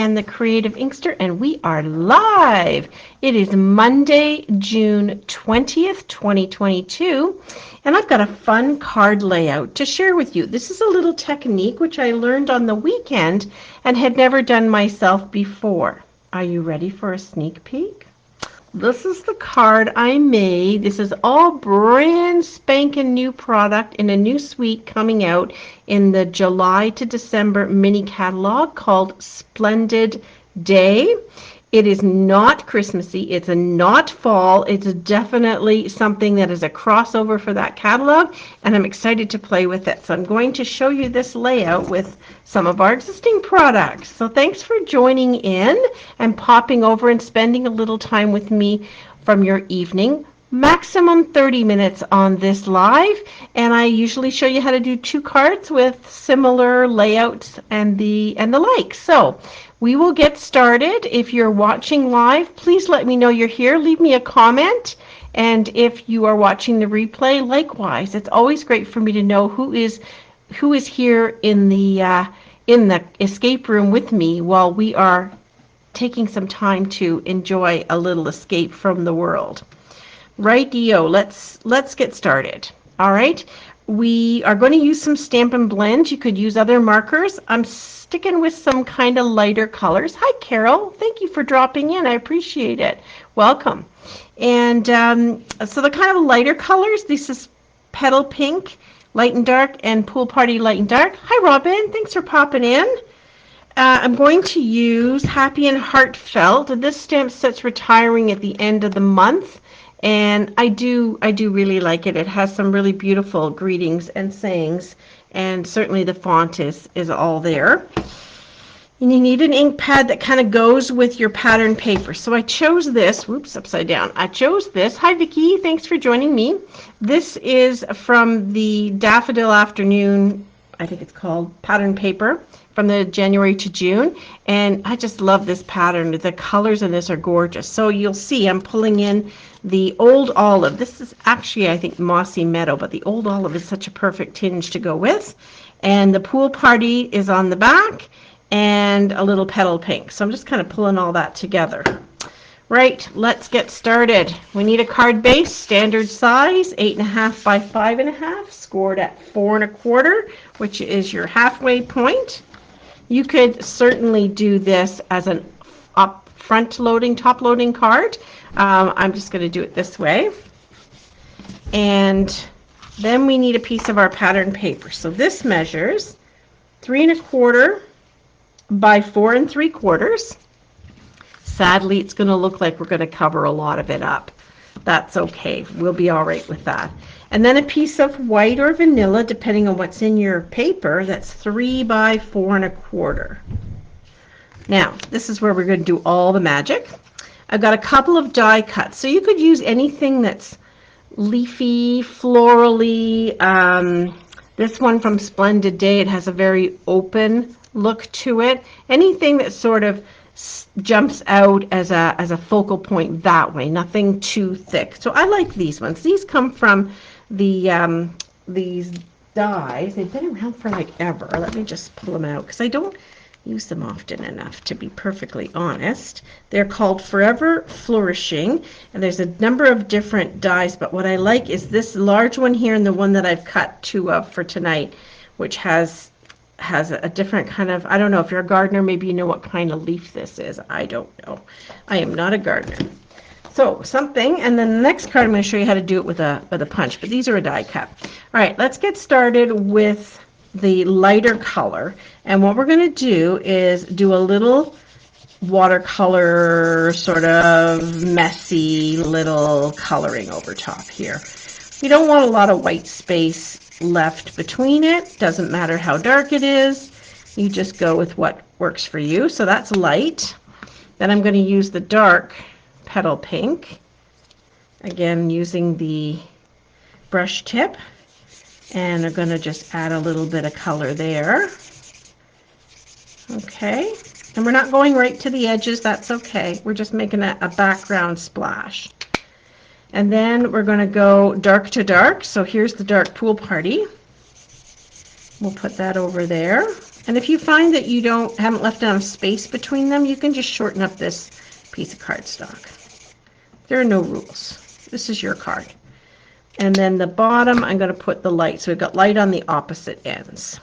Diane the Creative Inkster, and we are live. It is Monday, June 20th, 2022, and I've got a fun card layout to share with you. This is a little technique which I learned on the weekend and had never done myself before. Are you ready for a sneak peek? This is the card I made. This is all brand spanking new product in a new suite coming out in the July to December mini catalog called Splendid Day. It is not Christmassy, it's not fall, it's definitely something that is a crossover for that catalog, and I'm excited to play with it. So I'm going to show you this layout with some of our existing products. So thanks for joining in and popping over and spending a little time with me from your evening. Maximum 30 minutes on this live, and I usually show you how to do two cards with similar layouts and the like. So we will get started. If you're watching live, please let me know you're here. Leave me a comment, and if you are watching the replay, likewise. It's always great for me to know who is here in the escape room with me while we are taking some time to enjoy a little escape from the world. Rightio, let's get started. All right, we are going to use some Stampin' Blend. You could use other markers. I'm sticking with some kind of lighter colors. Hi, Carol. Thank you for dropping in. I appreciate it. Welcome. And so the kind of lighter colors, this is Petal Pink, Light and Dark, and Pool Party Light and Dark. Hi, Robin. Thanks for popping in. I'm going to use Happy and Heartfelt. This stamp set's retiring at the end of the month. And I do really like it. It has some really beautiful greetings and sayings, and certainly the font is all there. And you need an ink pad that kind of goes with your pattern paper. So I chose this, whoops, upside down. I chose this. Hi, Vicki, thanks for joining me. This is from the Daffodil Afternoon, I think it's called, pattern paper from the January to June, and I just love this pattern. The colors in this are gorgeous. So you'll see I'm pulling in the Old Olive. This is actually, I think, Mossy Meadow, but the Old Olive is such a perfect tinge to go with. And the Pool Party is on the back, and a little Petal Pink. So I'm just kind of pulling all that together. Right, let's get started. We need a card base, standard size, 8.5 by 5.5, scored at 4 1/4, which is your halfway point. You could certainly do this as an up front loading, top loading card. I'm just going to do it this way. And then we need a piece of our pattern paper. So this measures 3 1/4 by 4 3/4. Sadly, it's going to look like we're going to cover a lot of it up. That's okay. We'll be all right with that. And then a piece of white or vanilla, depending on what's in your paper, that's 3 by 4 1/4. Now, this is where we're going to do all the magic. I've got a couple of die cuts. So you could use anything that's leafy, florally. This one from Splendid Day, it has a very open look to it. Anything that sort of jumps out as a focal point that way, nothing too thick. So I like these ones. These come from the these dies. They've been around for like ever. Let me just pull them out because I don't use them often enough, to be perfectly honest. They're called Forever Flourishing, and there's a number of different dies, but what I like is this large one here and the one that I've cut two of for tonight, which has a different kind of, I don't know, if you're a gardener, maybe you know what kind of leaf this is. I don't know. I am not a gardener. So something, and then the next card I'm going to show you how to do it with a punch, but these are a die cut. All right, let's get started with the lighter color, and what we're going to do is do a little watercolor sort of messy little coloring over top here. You don't want a lot of white space left between it. Doesn't matter how dark it is, you just go with what works for you. So that's light. Then I'm going to use the dark Petal Pink, again using the brush tip, and I'm going to just add a little bit of color there. Okay, and we're not going right to the edges, that's okay. We're just making a background splash. And then we're going to go dark to dark. So here's the dark Pool Party. We'll put that over there. And if you find that you haven't left enough space between them, you can just shorten up this piece of cardstock. There are no rules. This is your card. And then the bottom, I'm going to put the light. So we've got light on the opposite ends.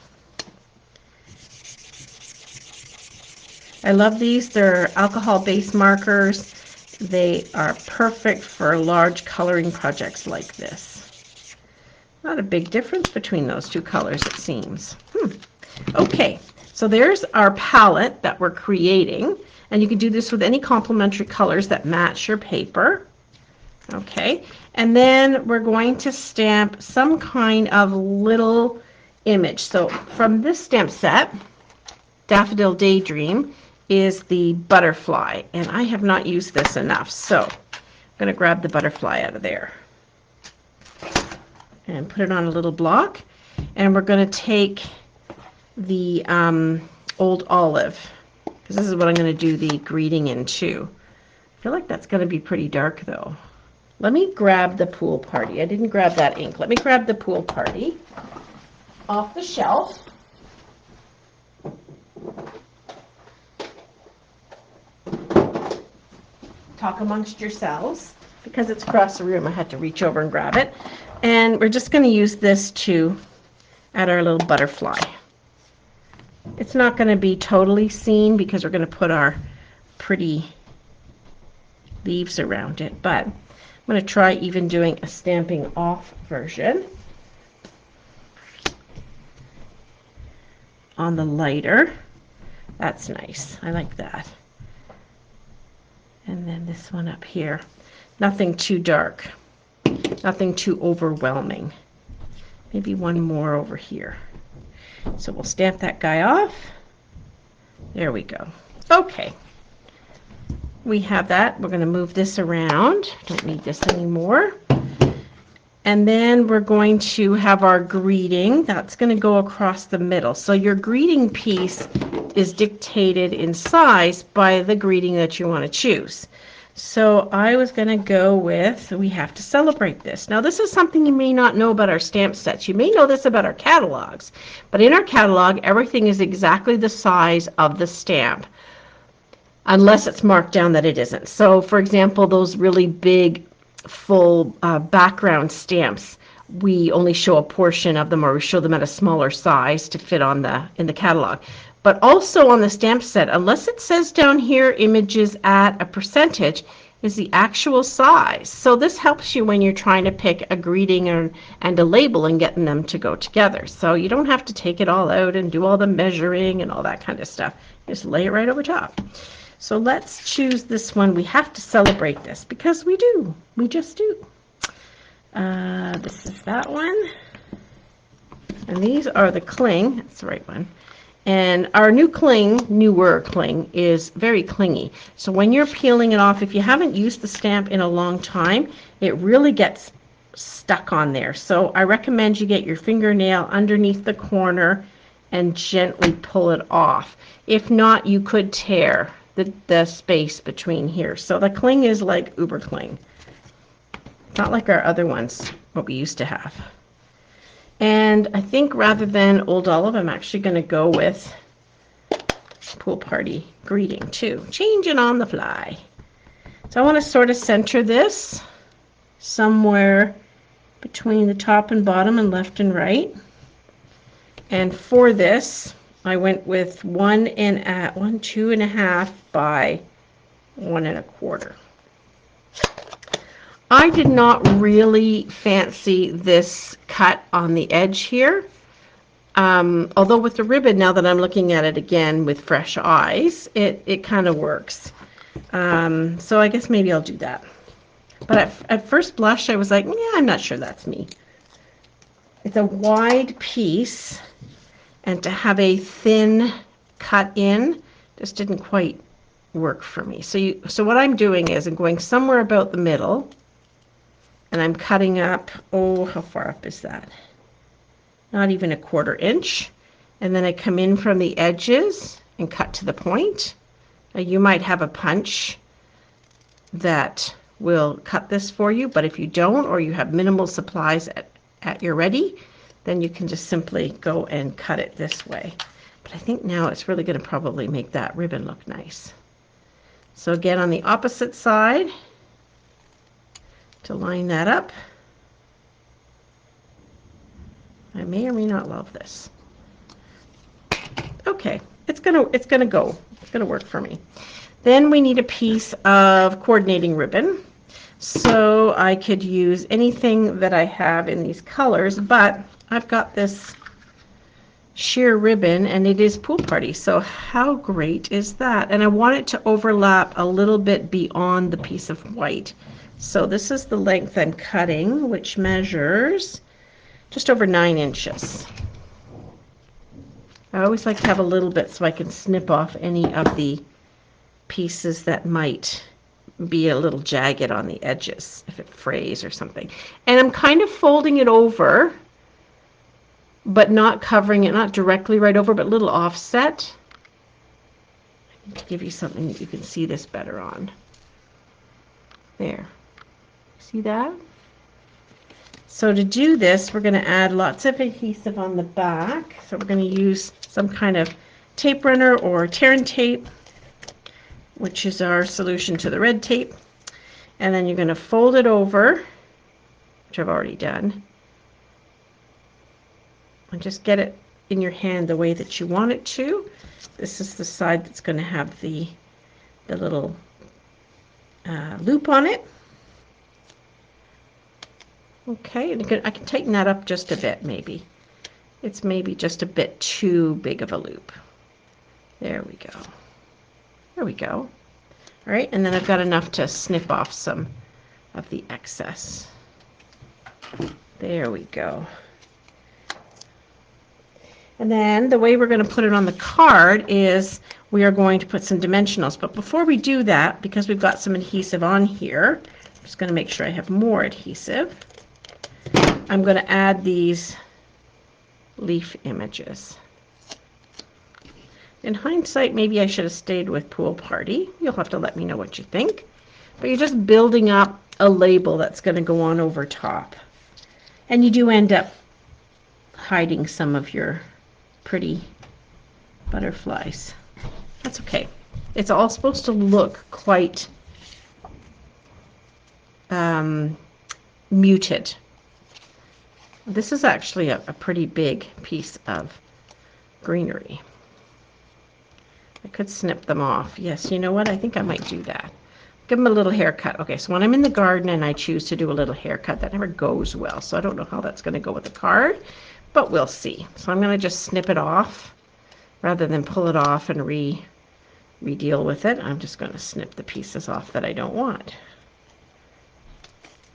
I love these. They're alcohol-based markers. They are perfect for large coloring projects like this. Not a big difference between those two colors, it seems. Okay, so there's our palette that we're creating. And you can do this with any complementary colors that match your paper. Okay, and then we're going to stamp some kind of little image. So from this stamp set, Daffodil Daydream is the butterfly, and I have not used this enough, so I'm going to grab the butterfly out of there and put it on a little block, and we're going to take the old olive, because this is what I'm going to do the greeting in too. I feel like that's going to be pretty dark though. Let me grab the pool party. I didn't grab that ink. Let me grab the pool party off the shelf. Talk amongst yourselves. Because it's across the room, I had to reach over and grab it. And we're just going to use this to add our little butterfly. It's not going to be totally seen because we're going to put our pretty leaves around it, but I'm going to try even doing a stamping off version on the lighter. That's nice. I like that. And then this one up here. Nothing too dark. Nothing too overwhelming. Maybe one more over here. So we'll stamp that guy off. There we go. Okay. We have that. We're going to move this around. Don't need this anymore. And then we're going to have our greeting. That's going to go across the middle. So your greeting piece is dictated in size by the greeting that you want to choose. So I was going to go with, we have to celebrate this. Now this is something you may not know about our stamp sets. You may know this about our catalogs. But in our catalog, everything is exactly the size of the stamp, unless it's marked down that it isn't. So for example, those really big full background stamps, we only show a portion of them, or we show them at a smaller size to fit on in the catalog. But also on the stamp set, unless it says down here images at a percentage, is the actual size. So this helps you when you're trying to pick a greeting and a label and getting them to go together. So you don't have to take it all out and do all the measuring and all that kind of stuff. Just lay it right over top. So let's choose this one. We have to celebrate this because we do. We just do. This is that one. And these are the cling. That's the right one. And our newer cling, is very clingy. So when you're peeling it off, if you haven't used the stamp in a long time, it really gets stuck on there. So I recommend you get your fingernail underneath the corner and gently pull it off. If not, you could tear the space between here. So the cling is like uber cling. Not like our other ones, what we used to have. And I think rather than Old Olive, I'm actually going to go with Pool Party Greeting too. Changing on the fly. So I want to sort of center this somewhere between the top and bottom and left and right. And for this, I went with 2.5 by 1 1/4. I did not really fancy this cut on the edge here, although with the ribbon, now that I'm looking at it again with fresh eyes, it kind of works. So I guess maybe I'll do that. But at first blush, I was like, yeah, I'm not sure that's me. It's a wide piece, and to have a thin cut in just didn't quite work for me. So what I'm doing is I'm going somewhere about the middle, and I'm cutting up, how far up is that? Not even 1/4 inch. And then I come in from the edges and cut to the point. Now you might have a punch that will cut this for you, but if you don't, or you have minimal supplies at your ready, then you can just simply go and cut it this way. But But I think now it's really going to probably make that ribbon look nice. So again, on the opposite side, to line that up. I may or may not love this. Okay, it's gonna go. It's gonna work for me. Then we need a piece of coordinating ribbon. So I could use anything that I have in these colors, but I've got this sheer ribbon and it is Pool Party. So how great is that? And I want it to overlap a little bit beyond the piece of white. So this is the length I'm cutting, which measures just over 9 inches. I always like to have a little bit so I can snip off any of the pieces that might be a little jagged on the edges if it frays or something. And I'm kind of folding it over, but not covering it, not directly right over, but a little offset. I need to give you something that you can see this better on. There. See that? So to do this, we're going to add lots of adhesive on the back. So we're going to use some kind of tape runner or tear and tape, which is our solution to the red tape. And then you're going to fold it over, which I've already done, and just get it in your hand the way that you want it to. This is the side that's going to have the little loop on it. Okay, and I can tighten that up just a bit maybe. It's maybe just a bit too big of a loop. There we go. There we go. All right, and then I've got enough to snip off some of the excess. There we go. And then the way we're going to put it on the card is we are going to put some dimensionals. But before we do that, because we've got some adhesive on here, I'm just going to make sure I have more adhesive. I'm going to add these leaf images. In hindsight, maybe I should have stayed with Pool Party. You'll have to let me know what you think. But you're just building up a label that's going to go on over top. And you do end up hiding some of your pretty butterflies. That's okay. It's all supposed to look quite muted. This is actually a pretty big piece of greenery. I could snip them off. Yes, you know what? I think I might do that. Give them a little haircut. Okay, so when I'm in the garden and I choose to do a little haircut, that never goes well. So I don't know how that's going to go with the card, but we'll see. So I'm going to just snip it off rather than pull it off and re-deal with it. I'm just going to snip the pieces off that I don't want.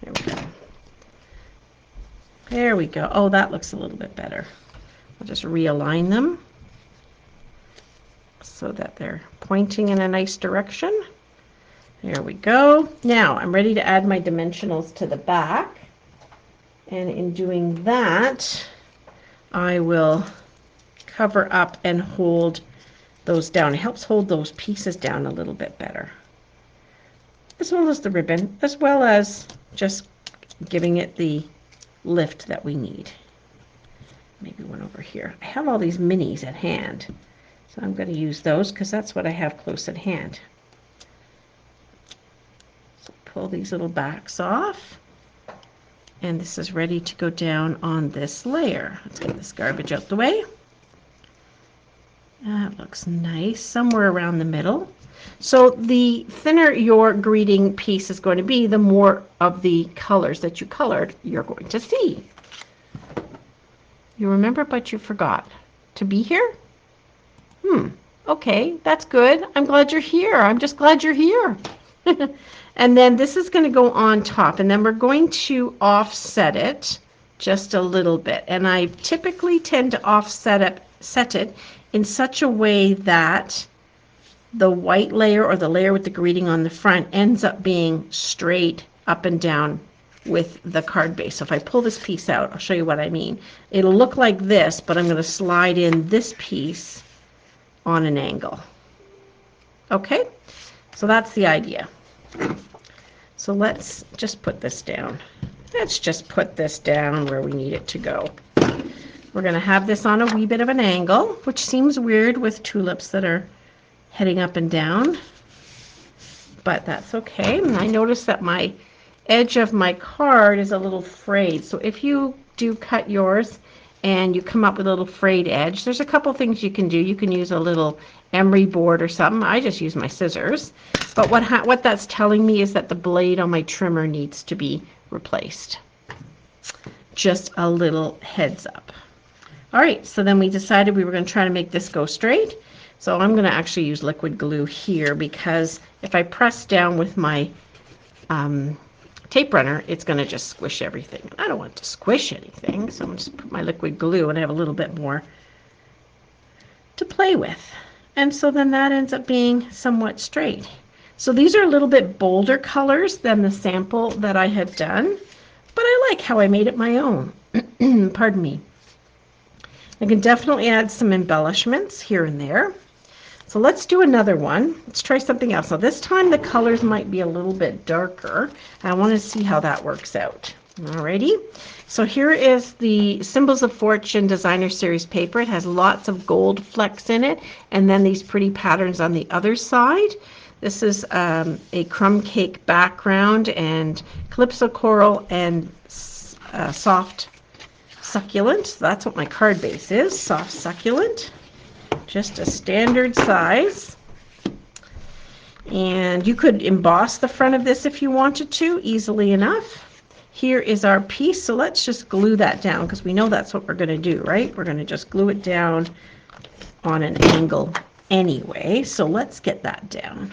There we go. There we go. Oh, that looks a little bit better. I'll just realign them so that they're pointing in a nice direction. There we go. Now I'm ready to add my dimensionals to the back. And in doing that, I will cover up and hold those down. It helps hold those pieces down a little bit better, as well as the ribbon, as well as just giving it the lift that we need. Maybe one over here. I have all these minis at hand, so I'm going to use those because that's what I have close at hand. So pull these little backs off, and this is ready to go down on this layer. Let's get this garbage out the way. That looks nice, somewhere around the middle. So the thinner your greeting piece is going to be, the more of the colors that you colored you're going to see. You remember, but you forgot to be here? Okay, that's good. I'm glad you're here. I'm just glad you're here. And then this is going to go on top, and then we're going to offset it just a little bit. And I typically tend to offset it in such a way that the white layer or the layer with the greeting on the front ends up being straight up and down with the card base. So if I pull this piece out, I'll show you what I mean. It'll look like this, but I'm going to slide in this piece on an angle. Okay, so that's the idea. So let's just put this down. Let's just put this down where we need it to go. We're going to have this on a wee bit of an angle, which seems weird with tulips that are heading up and down, but that's okay. And I noticed that my edge of my card is a little frayed. So if you do cut yours and you come up with a little frayed edge, there's a couple things you can do. You can use a little emery board or something. I just use my scissors. But what that's telling me is that the blade on my trimmer needs to be replaced. Just a little heads up. All right, so then we decided we were going to try to make this go straight. So I'm going to actually use liquid glue here, because if I press down with my tape runner, it's going to just squish everything. I don't want it to squish anything, so I'm going to just put my liquid glue and I have a little bit more to play with. And so then that ends up being somewhat straight. So these are a little bit bolder colors than the sample that I had done, but I like how I made it my own. Pardon me. I can definitely add some embellishments here and there. So let's do another one. Let's try something else. Now this time the colors might be a little bit darker. I want to see how that works out. Alrighty. So here is the Symbols of Fortune Designer Series paper. It has lots of gold flecks in it, and then these pretty patterns on the other side. This is a crumb cake background and calypso coral and soft succulent. So that's what my card base is, soft succulent. Just a standard size. And you could emboss the front of this if you wanted to, easily enough. Here is our piece, so let's just glue that down, because we know that's what we're going to do, right? We're going to just glue it down on an angle anyway, so let's get that down.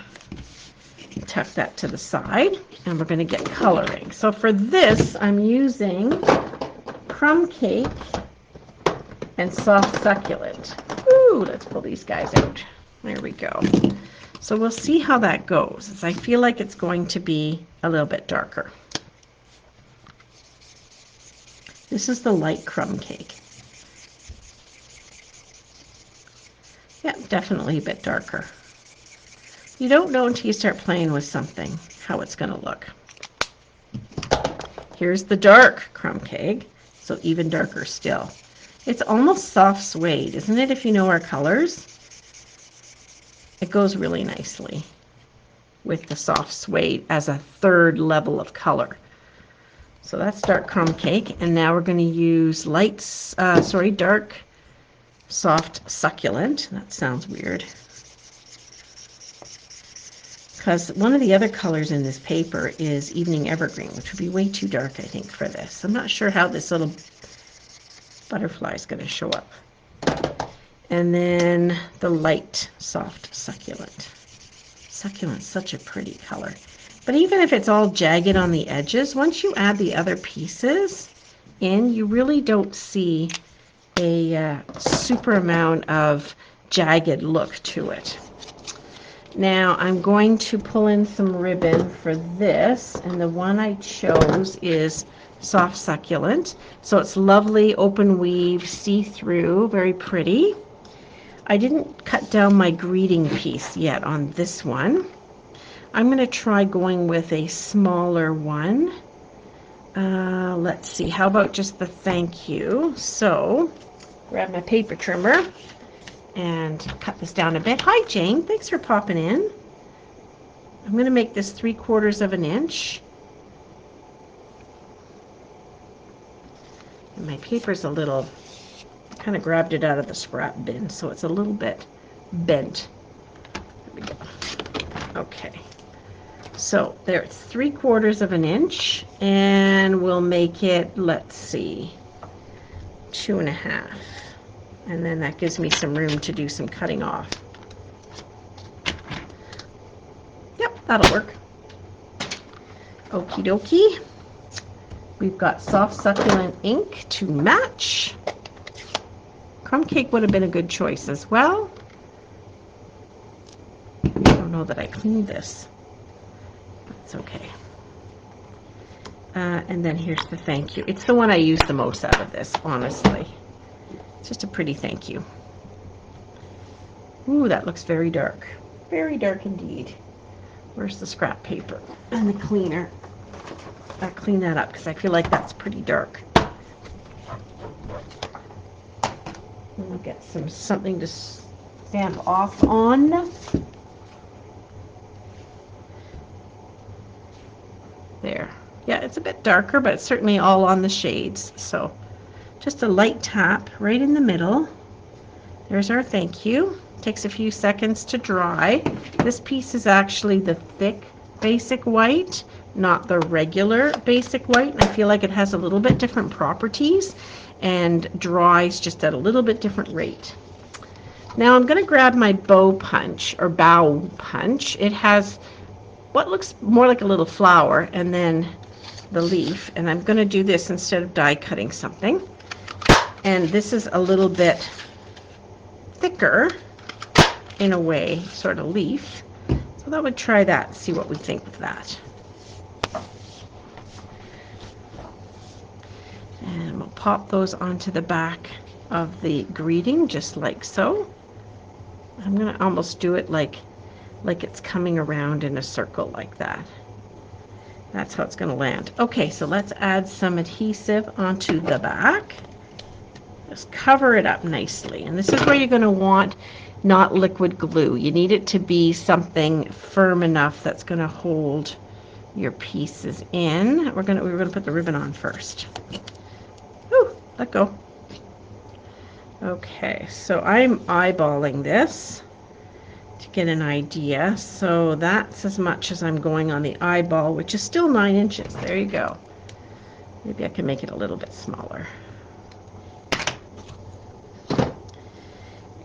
Tuck that to the side, and we're going to get coloring. So for this, I'm using crumb cake and soft succulent. Ooh, let's pull these guys out. There we go. So we'll see how that goes, as I feel like it's going to be a little bit darker. This is the light crumb cake. Yeah, definitely a bit darker. You don't know until you start playing with something how it's going to look. Here's the dark crumb cake, so even darker still. It's almost soft suede, isn't it, if you know our colors? It goes really nicely with the soft suede as a third level of color. So that's dark crumb cake, and now we're going to use dark soft succulent. That sounds weird. Because one of the other colors in this paper is Evening Evergreen, which would be way too dark, I think, for this. I'm not sure how this little butterfly is going to show up. And then the light soft succulent. Succulent's such a pretty color. But even if it's all jagged on the edges, once you add the other pieces in, you really don't see a super amount of jagged look to it. Now I'm going to pull in some ribbon for this, and the one I chose is soft succulent. So it's lovely open weave, see-through, very pretty. I didn't cut down my greeting piece yet on this one. I'm going to try going with a smaller one. Let's see, how about just the thank you? So, grab my paper trimmer and cut this down a bit. Hi Jane, thanks for popping in. I'm going to make this 3/4 of an inch. And my paper's a little, kind of grabbed it out of the scrap bin, so it's a little bit bent. There we go. Okay. So there, it's 3/4 of an inch, and we'll make it, let's see, 2.5. And then that gives me some room to do some cutting off. Yep, that'll work. Okie dokie. We've got soft succulent ink to match. Crumb cake would have been a good choice as well. I don't know that I cleaned this. That's okay. And then here's the thank you. It's the one I use the most out of this, honestly. It's just a pretty thank you. Ooh, that looks very dark. Very dark indeed. Where's the scrap paper and the cleaner? I'll clean that up because I feel like that's pretty dark. I'll get something to stamp off on. There. Yeah, it's a bit darker, but it's certainly all on the shades. So just a light tap right in the middle. There's our thank you. Takes a few seconds to dry. This piece is actually the thick basic white, not the regular basic white. And I feel like it has a little bit different properties and dries just at a little bit different rate. Now I'm going to grab my bow punch or bow punch. It has what looks more like a little flower and then the leaf, and I'm going to do this instead of die cutting something. And this is a little bit thicker in a way, sort of leaf. So that would try that, see what we think of that. And we'll pop those onto the back of the greeting just like so. I'm going to almost do it like it's coming around in a circle like that. That's how it's going to land. Okay, so let's add some adhesive onto the back. Just cover it up nicely. And this is where you're going to want not liquid glue. You need it to be something firm enough that's going to hold your pieces in. We're going to put the ribbon on first. Whew, let go. Okay, so I'm eyeballing this to get an idea. So that's as much as I'm going on the eyeball, which is still 9 inches. There you go. Maybe I can make it a little bit smaller.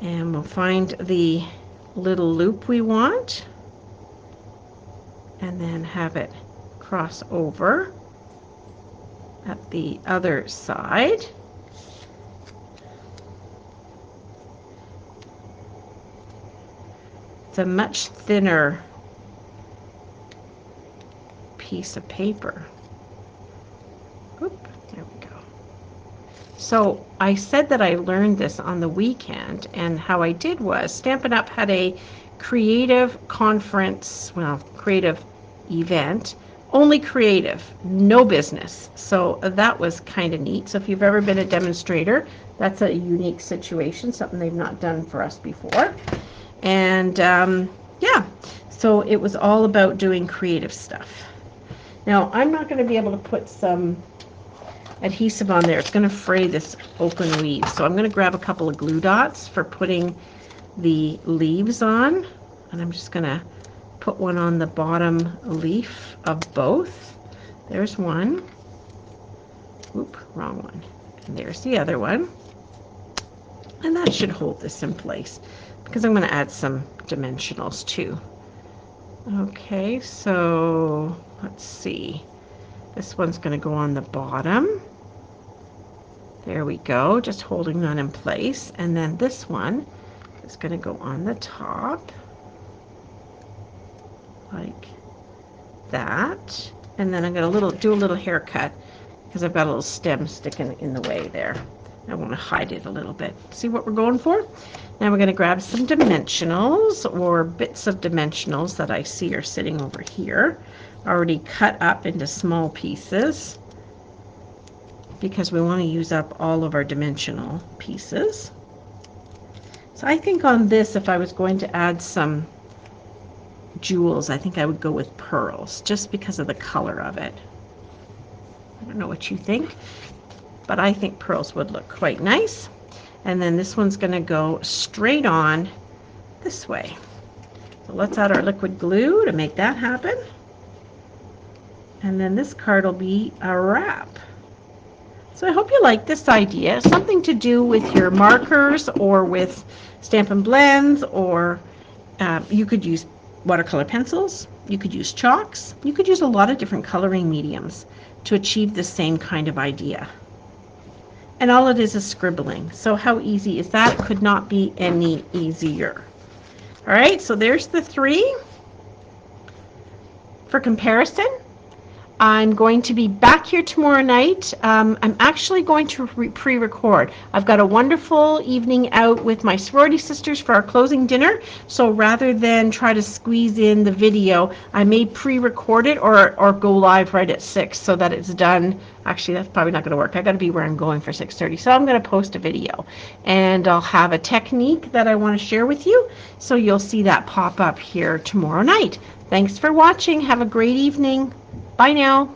And we'll find the little loop we want and then have it cross over at the other side. It's a much thinner piece of paper. Oop, there we go. So I said that I learned this on the weekend, and how I did was Stampin' Up! Had a creative conference, well, creative event, only creative, no business. So that was kind of neat. So if you've ever been a demonstrator, that's a unique situation, something they've not done for us before. And yeah, so it was all about doing creative stuff. Now, I'm not going to be able to put some adhesive on there. It's going to fray this open weave. So I'm going to grab a couple of glue dots for putting the leaves on. And I'm just going to put one on the bottom leaf of both. There's one. Oop, wrong one. And there's the other one. And that should hold this in place, because I'm going to add some dimensionals too. Okay, so let's see. This one's going to go on the bottom. There we go, just holding that in place. And then this one is going to go on the top, like that. And then I'm going to do a little haircut, because I've got a little stem sticking in the way there. I want to hide it a little bit. See what we're going for? Now we're going to grab some dimensionals, or bits of dimensionals that I see are sitting over here, already cut up into small pieces, because we want to use up all of our dimensional pieces. So I think on this, if I was going to add some jewels, I think I would go with pearls, just because of the color of it. I don't know what you think, but I think pearls would look quite nice. And then this one's going to go straight on this way. So let's add our liquid glue to make that happen. And then this card will be a wrap. So I hope you like this idea. Something to do with your markers, or with Stampin' Blends, or you could use watercolor pencils, you could use chalks, you could use a lot of different coloring mediums to achieve the same kind of idea. And all it is scribbling. So how easy is that? It could not be any easier. All right, so there's the 3. For comparison, I'm going to be back here tomorrow night. I'm actually going to pre-record. I've got a wonderful evening out with my sorority sisters for our closing dinner. So rather than try to squeeze in the video, I may pre-record it or go live right at 6 so that it's done. Actually, that's probably not going to work. I got to be where I'm going for 6:30. So I'm going to post a video, and I'll have a technique that I want to share with you. So you'll see that pop up here tomorrow night. Thanks for watching. Have a great evening. Bye now.